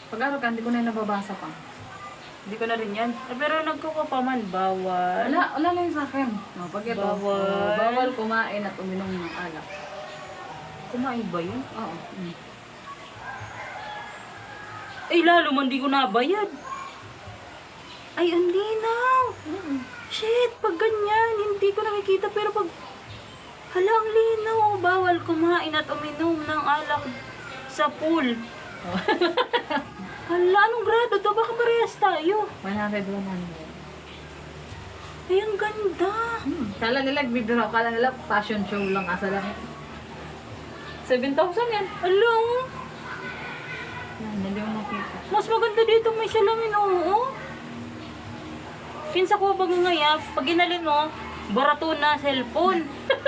Pag-araw ka, hindi ko na yung nababasa pa. Hindi ko na rin yan. Pero nagkuko pa man, bawal. Wala lang sa akin. No, pag ito, Bawal. bawal kumain at uminom ng alak. Kumain ba yun? Oo. Ay, lalo man di ko nabayad. Ay, ang linaw. Shit, pag ganyan, hindi ko nakikita. Pero pag, hala, ang linaw. Bawal kumain at uminom ng alak sa pool. Hala, anong grado to? Baka parehas tayo. 100. Ay, ang ganda. Kala nila, bibiro. Kala nila, fashion show lang asa lang. 7,000 yan. Hala, Yan, hindi mo makita. mas maganda dito may salamin, oo. Pinsa ko pag ngayap, pag inalin mo, barato na cellphone.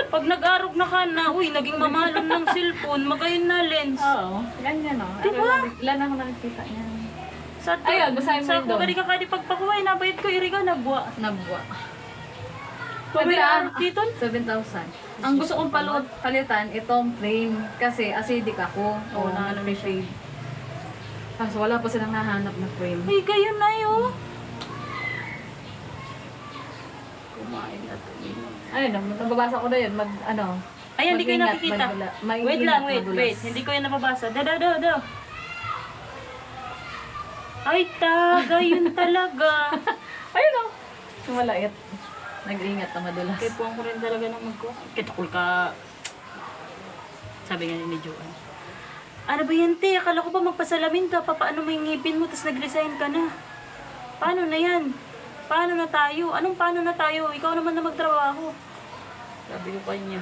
Pag nag-arog na ka na, uy, naging mamahalon ng cellphone, magayon na lens. Oo. Ganyan o. Diba? Ilan ako nakikita niyan. Sa Ayun, basahin mo sa yun doon. kung ka kadi pagpakuhay, nabayad ko, iriga, nabwa. Nabwa. Pabayaan dito. 7,000. Ang gusto kong palitan, itong frame. Kasi acidic ako. Oo, na ano may shade. Kaso wala pa silang nahanap na frame. Ay, gayon na yun. Kumain na to. Ayun, nababasa ko na yun. Ay, hindi ko mag-ingat, nakikita. mag-ingat, Wait lang, madulas. wait. Hindi ko yan nababasa. Da. Ay, gayon talaga. Ayun o. Malait. Nag-ingat na madulas. Kaya po ko rin talaga ng kitakul ka. Sabi nga ni Joanne. Ano ba yan, te? Akala ko ba magpasalamin ka? Paano mo yung ngipin mo, tapos nag-resign ka na? Paano na yan? Paano na tayo? Anong paano na tayo? Ikaw naman na magtrabaho. Sabi ko kanya.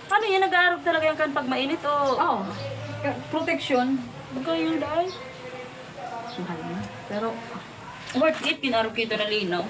Paano yan? Nag-aarog talaga yan kan pag mainit o? Oo. Protection. Gayon dahil. Mahal na. Pero, Worth it, kinarog kita na linaw.